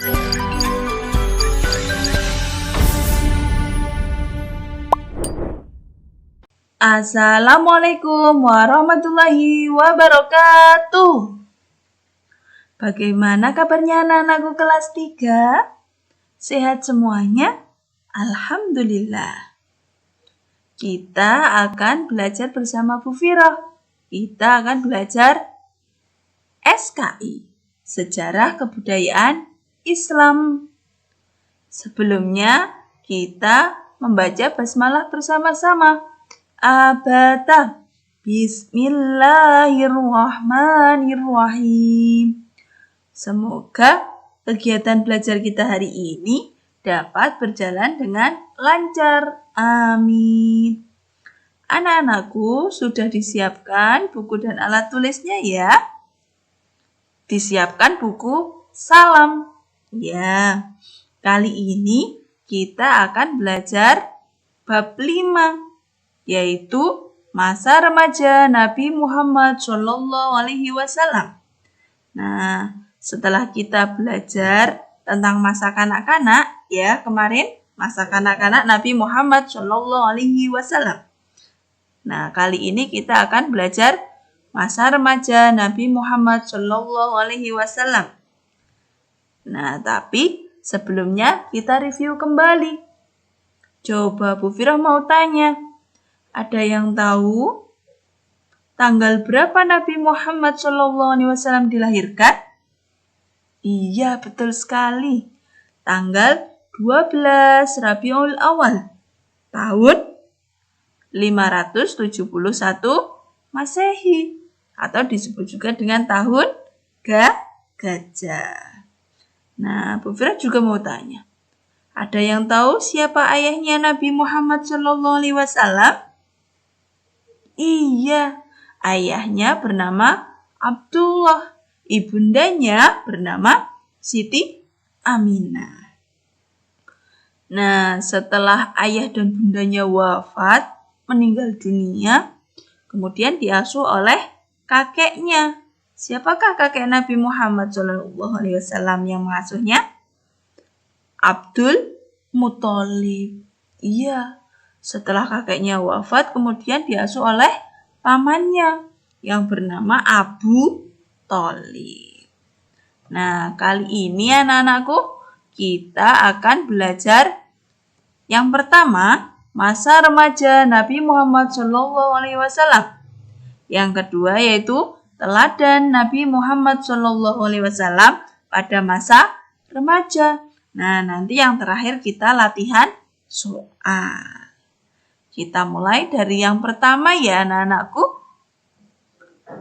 Assalamualaikum warahmatullahi wabarakatuh. Bagaimana kabarnya anak-anakku kelas 3? Sehat semuanya? Alhamdulillah. Kita akan belajar bersama Bu Firoh. Kita akan belajar SKI, Sejarah Kebudayaan Islam. Sebelumnya, kita membaca basmalah bersama-sama. Abata, Bismillahirrahmanirrahim. Semoga kegiatan belajar kita hari ini dapat berjalan dengan lancar. Amin. Anak-anakku, sudah disiapkan buku dan alat tulisnya ya? Disiapkan buku salam. Ya, kali ini kita akan belajar bab 5. Yaitu masa remaja Nabi Muhammad SAW. Nah, setelah kita belajar tentang masa kanak-kanak, ya kemarin masa kanak-kanak Nabi Muhammad SAW. Nah, kali ini kita akan belajar masa remaja Nabi Muhammad SAW. Nah, tapi sebelumnya kita review kembali. Coba Bu Firoh mau tanya. Ada yang tahu tanggal berapa Nabi Muhammad SAW dilahirkan? Iya, betul sekali. Tanggal 12 Rabiul Awal, tahun 571 Masehi, atau disebut juga dengan tahun Gajah. Nah, Bu Firoh juga mau tanya. Ada yang tahu siapa ayahnya Nabi Muhammad SAW? Iya, ayahnya bernama Abdullah, ibundanya bernama Siti Aminah. Nah, setelah ayah dan bundanya wafat, meninggal dunia, kemudian diasuh oleh kakeknya. Siapakah kakek Nabi Muhammad SAW yang mengasuhnya? Abdul Muthalib. Iya. Setelah kakeknya wafat, kemudian diasuh oleh pamannya yang bernama Abu Thalib. Nah, kali ini anak-anakku, kita akan belajar yang pertama, masa remaja Nabi Muhammad SAW. Yang kedua yaitu teladan Nabi Muhammad SAW pada masa remaja. Nah, nanti yang terakhir kita latihan soal. Kita mulai dari yang pertama ya anak-anakku.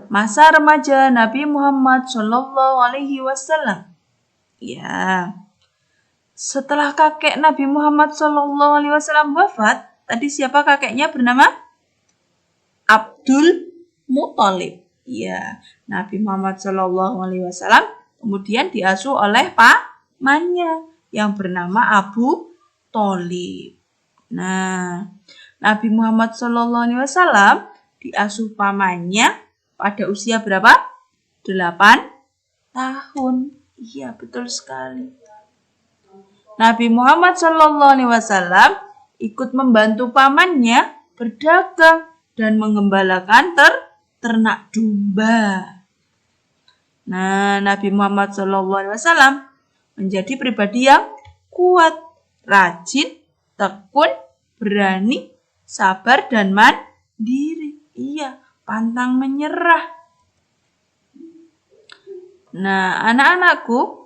Masa remaja Nabi Muhammad SAW. Ya. Setelah kakek Nabi Muhammad SAW wafat, tadi siapa kakeknya bernama? Abdul Muthalib. Ya, Nabi Muhammad SAW kemudian diasuh oleh pamannya yang bernama Abu Thalib. Nah, Nabi Muhammad SAW diasuh pamannya pada usia berapa? 8 tahun. Iya, betul sekali. Nabi Muhammad SAW ikut membantu pamannya berdagang dan mengembalakan ternak domba. Nah, Nabi Muhammad SAW menjadi pribadi yang kuat, rajin, tekun, berani, sabar dan mandiri. Iya, pantang menyerah. Nah, anak-anakku,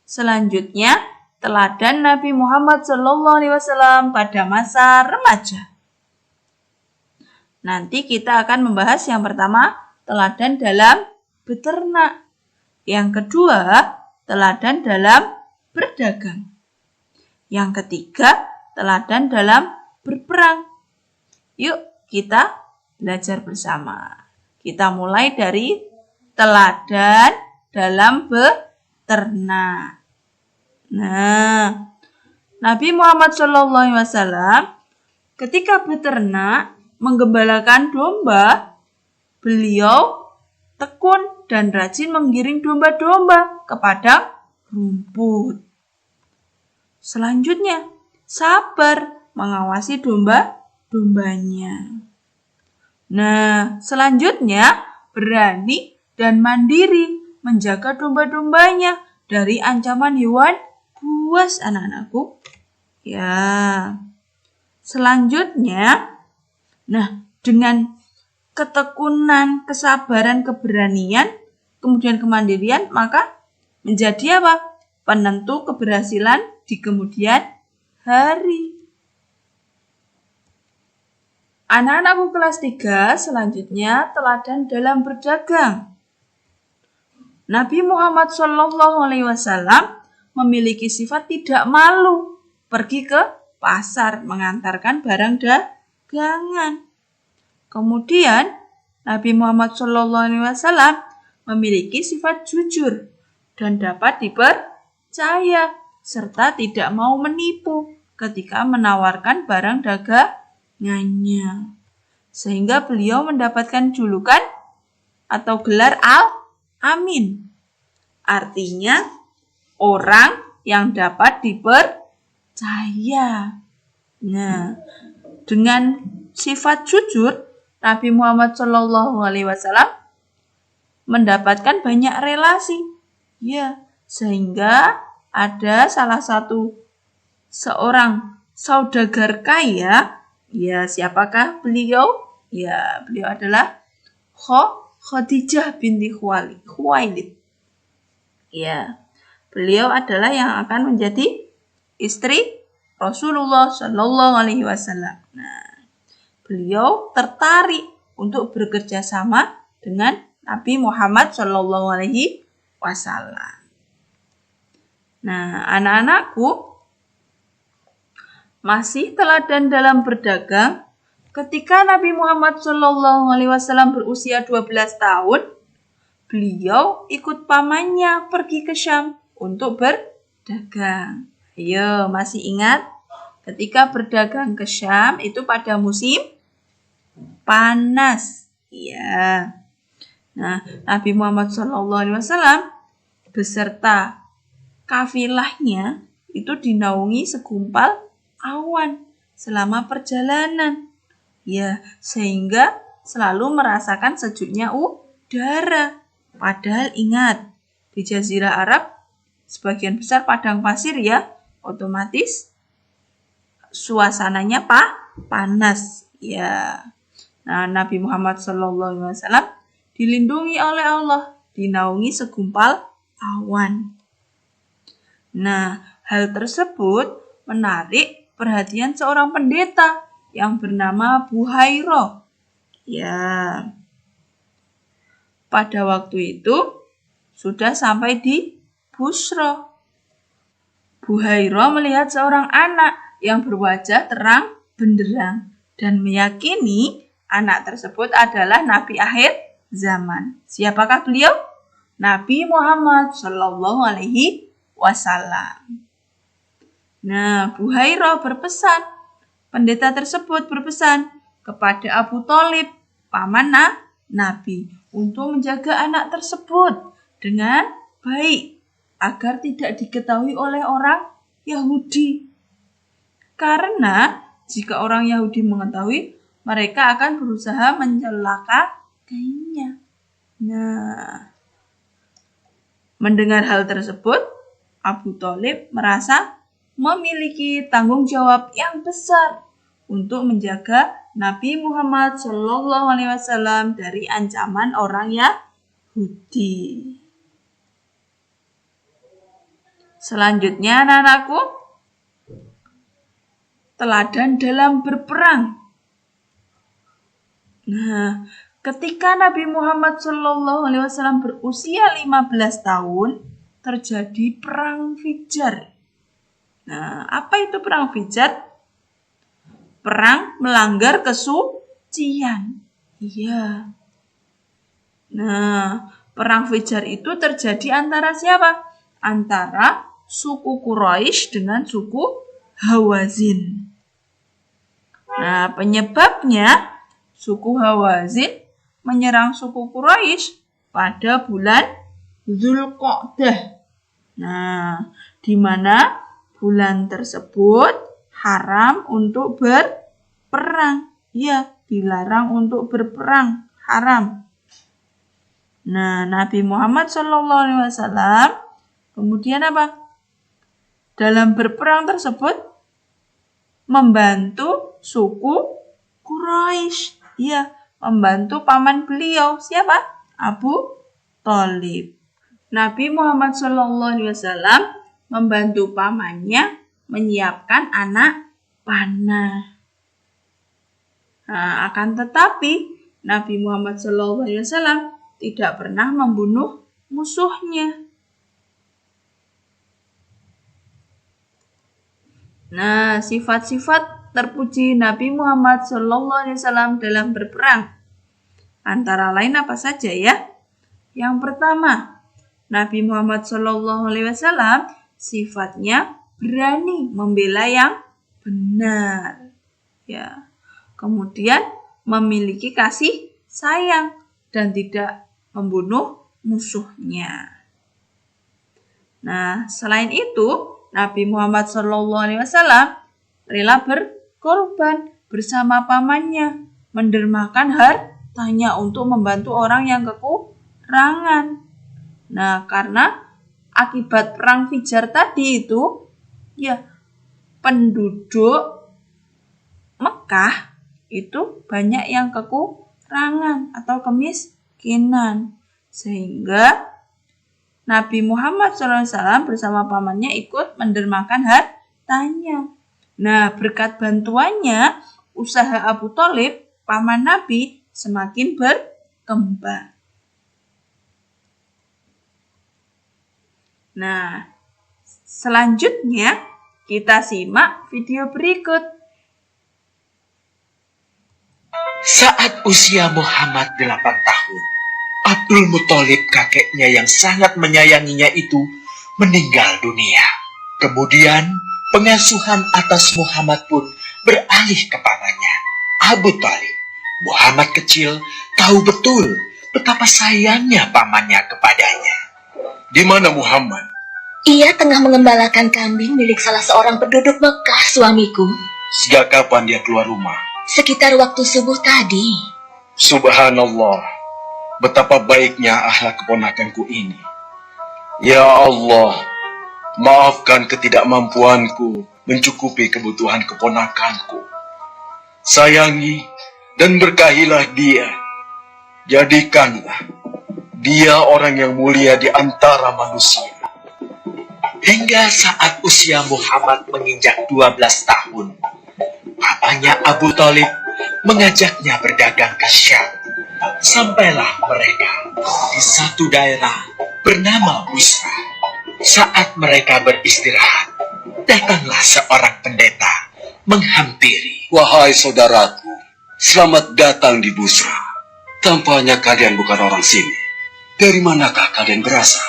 selanjutnya teladan Nabi Muhammad SAW pada masa remaja. Nanti kita akan membahas yang pertama, teladan dalam beternak. Yang kedua, teladan dalam berdagang. Yang ketiga, teladan dalam berperang. Yuk kita belajar bersama. Kita mulai dari teladan dalam beternak. Nah, Nabi Muhammad SAW ketika beternak menggembalakan domba, beliau tekun dan rajin menggiring domba-domba ke padang rumput. Selanjutnya, sabar mengawasi domba-dombanya. Nah, selanjutnya berani dan mandiri menjaga domba-dombanya dari ancaman hewan buas, anak-anakku. Ya. Selanjutnya, nah, dengan ketekunan, kesabaran, keberanian, kemudian kemandirian, maka menjadi apa? Penentu keberhasilan di kemudian hari. Anak-anakku kelas 3, selanjutnya teladan dalam berdagang. Nabi Muhammad SAW memiliki sifat tidak malu pergi ke pasar mengantarkan barang dagangan. Kemudian Nabi Muhammad SAW memiliki sifat jujur dan dapat dipercaya serta tidak mau menipu ketika menawarkan barang dagangannya. Sehingga beliau mendapatkan julukan atau gelar Al-Amin. Artinya orang yang dapat dipercaya. Nah, dengan sifat jujur, Nabi Muhammad SAW mendapatkan banyak relasi. Ya, sehingga ada salah satu seorang saudagar kaya. Ya, siapakah beliau? Ya, beliau adalah Khadijah binti Khuwailid. Ya, beliau adalah yang akan menjadi istri Rasulullah Shallallahu Alaihi Wasallam. Nah, beliau tertarik untuk bekerja sama dengan Nabi Muhammad Shallallahu Alaihi Wasallam. Nah, anak-anakku, masih teladan dalam berdagang. Ketika Nabi Muhammad Shallallahu Alaihi Wasallam berusia 12 tahun, beliau ikut pamannya pergi ke Syam untuk berdagang. Ayo, masih ingat? Ketika berdagang ke Syam itu pada musim panas. Ya. Nah, Nabi Muhammad SAW beserta kafilahnya itu dinaungi segumpal awan selama perjalanan. Ya, sehingga selalu merasakan sejuknya udara. Padahal ingat, di Jazirah Arab sebagian besar padang pasir ya, otomatis suasananya panas. Ya. Nah, Nabi Muhammad SAW dilindungi oleh Allah, dinaungi segumpal awan. Nah, hal tersebut menarik perhatian seorang pendeta yang bernama Buhairah. Ya. Pada waktu itu sudah sampai di Busra. Buhairah melihat seorang anak yang berwajah terang benderang dan meyakini anak tersebut adalah Nabi akhir zaman. Siapakah beliau? Nabi Muhammad Shallallahu Alaihi Wasallam. Nah, Buhairah berpesan, pendeta tersebut berpesan kepada Abu Thalib, paman Nabi, untuk menjaga anak tersebut dengan baik agar tidak diketahui oleh orang Yahudi. Karena jika orang Yahudi mengetahui, mereka akan berusaha mencelakainya. Nah, mendengar hal tersebut, Abu Thalib merasa memiliki tanggung jawab yang besar untuk menjaga Nabi Muhammad SAW dari ancaman orang Yahudi. Selanjutnya, anak-anakku, teladan dalam berperang. Nah, ketika Nabi Muhammad SAW berusia 15 tahun, terjadi perang Fijar. Nah, apa itu perang Fijar? Perang melanggar kesucian. Iya. Nah, perang Fijar itu terjadi antara siapa? Antara suku Quraisy dengan suku Hawazin. Nah, penyebabnya suku Hawazin menyerang suku Quraisy pada bulan Dzulqa'dah. Nah, di mana bulan tersebut haram untuk berperang. Ya, dilarang untuk berperang, haram. Nah, Nabi Muhammad SAW kemudian apa? Dalam berperang tersebut membantu suku Quraisy. Ya, membantu paman beliau. Siapa? Abu Thalib. Nabi Muhammad SAW membantu pamannya menyiapkan anak panah. Nah, akan tetapi Nabi Muhammad SAW tidak pernah membunuh musuhnya. Nah, sifat-sifat terpuji Nabi Muhammad SAW dalam berperang antara lain apa saja ya? Yang pertama, Nabi Muhammad SAW sifatnya berani membela yang benar. Ya. Kemudian memiliki kasih sayang dan tidak membunuh musuhnya. Nah, selain itu, Nabi Muhammad SAW rela berkorban bersama pamannya, mendermakan hartanya untuk membantu orang yang kekurangan. Nah, karena akibat perang Fijar tadi itu, ya penduduk Mekah itu banyak yang kekurangan atau kemiskinan. Sehingga Nabi Muhammad SAW bersama pamannya ikut mendermakan hartanya. Nah, berkat bantuannya, usaha Abu Thalib, paman Nabi, semakin berkembang. Nah, selanjutnya kita simak video berikut. Saat usia Muhammad 8 tahun, Abdul Muthalib kakeknya yang sangat menyayanginya itu meninggal dunia. Kemudian pengasuhan atas Muhammad pun beralih ke pamannya, Abu Thalib. Muhammad kecil tahu betul betapa sayangnya pamannya kepadanya. Di mana Muhammad? Ia tengah mengembalakan kambing milik salah seorang penduduk Mekah, suamiku. Sejak kapan dia keluar rumah? Sekitar waktu subuh tadi. Subhanallah, betapa baiknya akhlak keponakanku ini. Ya Allah, maafkan ketidakmampuanku mencukupi kebutuhan keponakanku. Sayangi dan berkahilah dia. Jadikanlah dia orang yang mulia di antara manusia. Hingga saat usia Muhammad menginjak 12 tahun, papanya Abu Thalib mengajaknya berdagang ke Syam. Sampailah mereka di satu daerah bernama Busra. Saat mereka beristirahat, datanglah seorang pendeta menghampiri. Wahai saudaraku, selamat datang di Busra. Tampaknya kalian bukan orang sini. Dari manakah kalian berasal?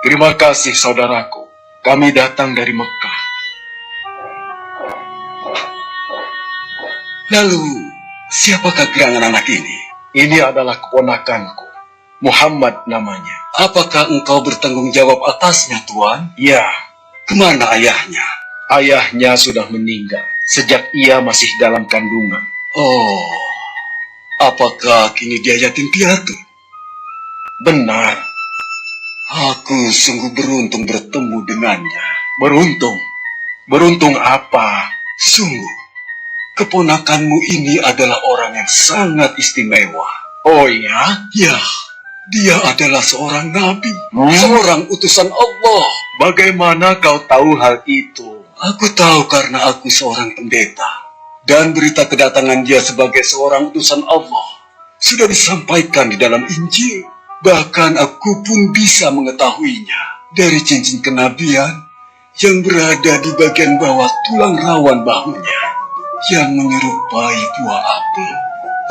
Terima kasih saudaraku, kami datang dari Mekah. Lalu, siapakah gerangan anak ini? Ini adalah keponakanku, Muhammad namanya. Apakah engkau bertanggung jawab atasnya, Tuan? Ya, Kemana ayahnya? ayahnya sudah meninggal sejak ia masih dalam kandungan. Oh, apakah kini dia yatim piatu? Benar, Aku sungguh beruntung bertemu dengannya. beruntung. Beruntung apa? Sungguh, keponakanmu ini adalah orang yang sangat istimewa. Oh ya? Ya, dia adalah seorang nabi, Hmm? seorang utusan Allah. Bagaimana kau tahu hal itu? Aku tahu karena aku seorang pendeta. Dan berita kedatangan dia sebagai seorang utusan Allah sudah disampaikan di dalam Injil. Bahkan aku pun bisa mengetahuinya dari cincin kenabian yang berada di bagian bawah tulang rawan bahunya yang menyerupai buah apel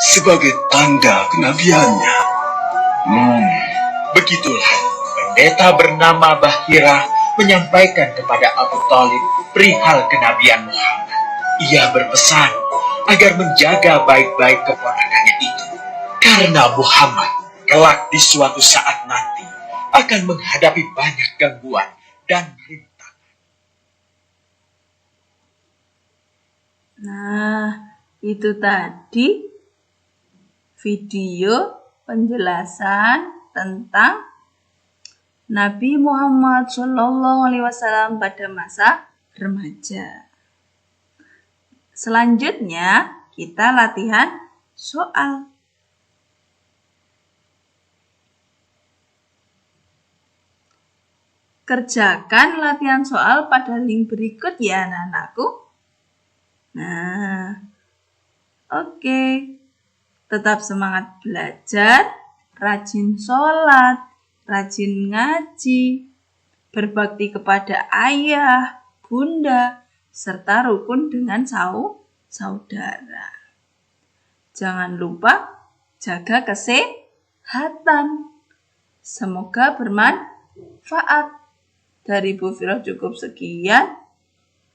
sebagai tanda kenabiannya. Begitulah, pendeta bernama Bahira menyampaikan kepada Abu Thalib perihal kenabian Muhammad. Ia berpesan agar menjaga baik-baik keponakannya itu, karena Muhammad kelak di suatu saat nanti akan menghadapi banyak gangguan dan rintangan. Nah, itu tadi video penjelasan tentang Nabi Muhammad SAW pada masa remaja. Selanjutnya, kita latihan soal. Kerjakan latihan soal pada link berikut ya anak-anakku. Nah, oke. Tetap semangat belajar, rajin sholat, rajin ngaji, berbakti kepada ayah, bunda, serta rukun dengan saudara. Jangan lupa jaga kesehatan. Semoga bermanfaat. Dari Bu Firoh cukup sekian.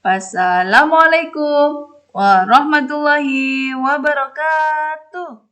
Wassalamualaikum warahmatullahi wabarakatuh.